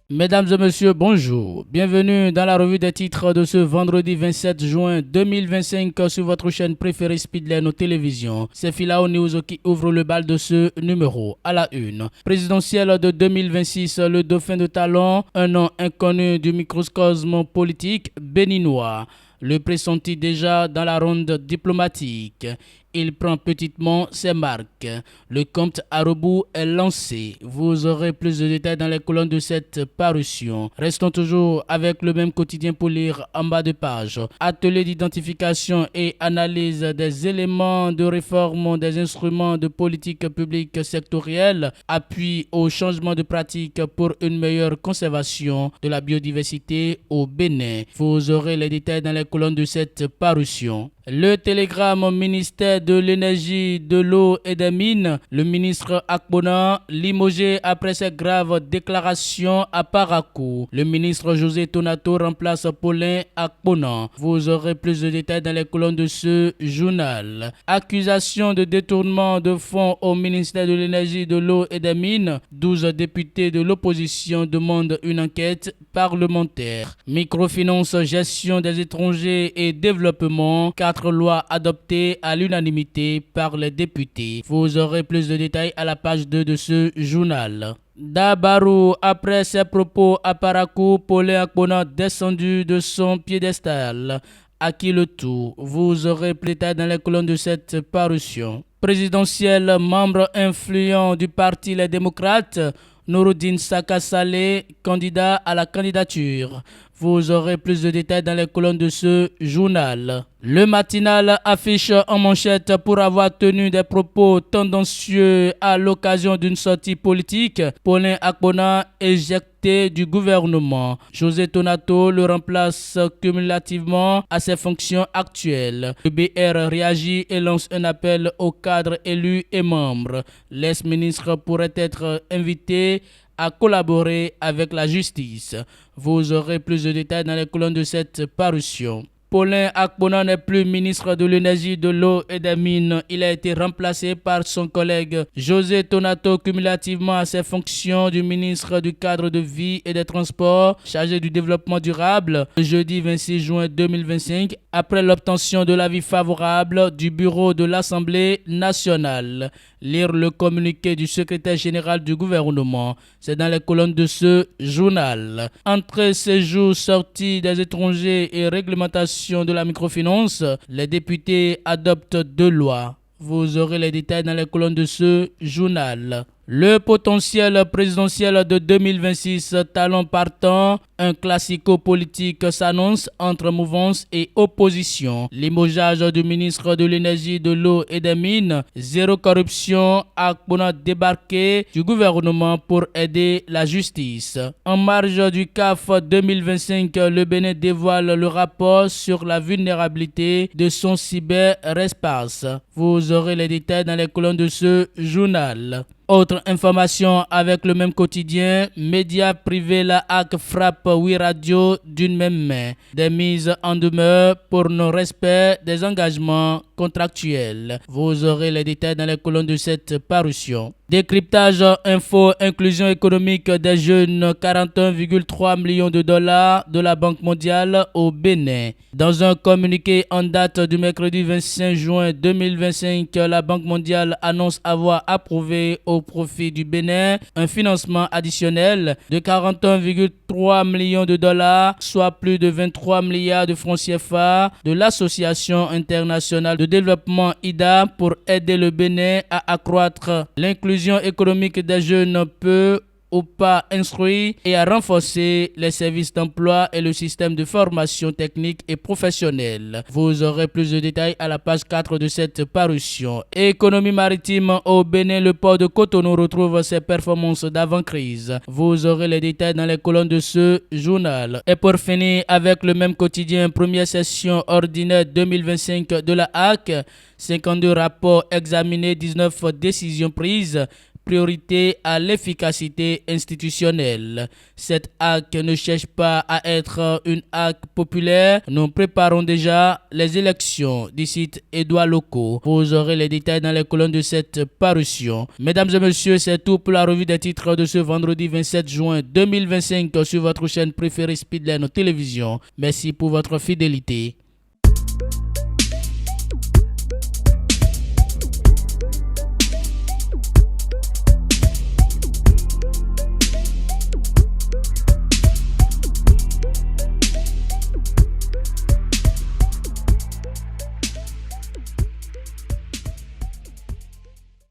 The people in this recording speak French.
Mesdames et messieurs, bonjour. Bienvenue dans la revue des titres de ce vendredi 27 juin 2025 sur votre chaîne préférée Speedline Télévision. C'est Filao News qui ouvre le bal de ce numéro. À la une, présidentielle de 2026, le dauphin de talon, un nom inconnu du microcosme politique béninois. Le pressenti déjà dans la ronde diplomatique. Il prend petitement ses marques. Le compte à rebours est lancé. Vous aurez plus de détails dans les colonnes de cette parution. Restons toujours avec le même quotidien pour lire en bas de page. Atelier d'identification et analyse des éléments de réforme des instruments de politique publique sectorielle. Appui au changement de pratique pour une meilleure conservation de la biodiversité au Bénin. Vous aurez les détails dans les colonnes de cette parution. Le télégramme au ministère de l'énergie, de l'eau et des mines, le ministre Akpona limogé après ses graves déclarations à Parakou. Le ministre José Tonato remplace Paulin Akpona. Vous aurez plus de détails dans les colonnes de ce journal. Accusation de détournement de fonds au ministère de l'énergie, de l'eau et des mines. 12 députés de l'opposition demandent une enquête parlementaire. Microfinance, gestion des étrangers et développement. 4 lois adoptées à l'unanimité par les députés. Vous aurez plus de détails à la page 2 de ce journal. Dabarou, après ses propos à Parakou, Paulin Akpona descendu de son piédestal. À qui le tout? Vous aurez plus de détails dans les colonnes de cette parution. Présidentiel, membre influent du parti Les Démocrates, Nouroudine Saka Saleh, candidat à la candidature. Vous aurez plus de détails dans les colonnes de ce journal. Le matinal affiche en manchette pour avoir tenu des propos tendancieux à l'occasion d'une sortie politique. Paulin Akpona éjecté du gouvernement. José Tonato le remplace cumulativement à ses fonctions actuelles. Le BR réagit et lance un appel aux cadres élus et membres. L'ex-ministre pourrait être invité à collaborer avec la justice. Vous aurez plus de détails dans les colonnes de cette parution. Paulin Akpona n'est plus ministre de l'énergie, de l'eau et des mines. Il a été remplacé par son collègue José Tonato cumulativement à ses fonctions du ministre du cadre de vie et des transports, chargé du développement durable, le jeudi 26 juin 2025, après l'obtention de l'avis favorable du bureau de l'Assemblée nationale. Lire le communiqué du secrétaire général du gouvernement. C'est dans les colonnes de ce journal. Entrée, séjour, sortie des étrangers et réglementation de la microfinance, les députés adoptent 2 lois. Vous aurez les détails dans les colonnes de ce journal. Le potentiel présidentiel de 2026, talon partant, un classico-politique s'annonce entre mouvance et opposition. Limogeage du ministre de l'énergie, de l'eau et des mines, zéro corruption, Akpona débarqué du gouvernement pour aider la justice. En marge du CAF 2025, le Bénin dévoile le rapport sur la vulnérabilité de son cyberespace. Vous aurez les détails dans les colonnes de ce journal. Autre information avec le même quotidien, médias privés, la HAC frappe 8 radios d'une même main. Des mises en demeure pour non-respect des engagements contractuels. Vous aurez les détails dans les colonnes de cette parution. Décryptage info inclusion économique des jeunes, 41,3 millions de dollars de la Banque mondiale au Bénin. Dans un communiqué en date du mercredi 25 juin 2025, la Banque mondiale annonce avoir approuvé au profit du Bénin un financement additionnel de 41,3 millions de dollars, soit plus de 23 milliards de francs CFA de l'Association internationale de développement IDA pour aider le Bénin à accroître l'inclusion économique des jeunes peu ou pas instruits et à renforcer les services d'emploi et le système de formation technique et professionnelle. Vous aurez plus de détails à la page 4 de cette parution. Économie maritime au Bénin, le port de Cotonou retrouve ses performances d'avant-crise. Vous aurez les détails dans les colonnes de ce journal. Et pour finir avec le même quotidien, première session ordinaire 2025 de la HAC, 52 rapports examinés, 19 décisions prises. priorité à l'efficacité institutionnelle. Cette HAC ne cherche pas à être une HAC populaire. Nous préparons déjà les élections, dit Édouard Locaux. Vous aurez les détails dans les colonnes de cette parution. Mesdames et messieurs, c'est tout pour la revue des titres de ce vendredi 27 juin 2025 sur votre chaîne préférée Speedline Télévision. Merci pour votre fidélité.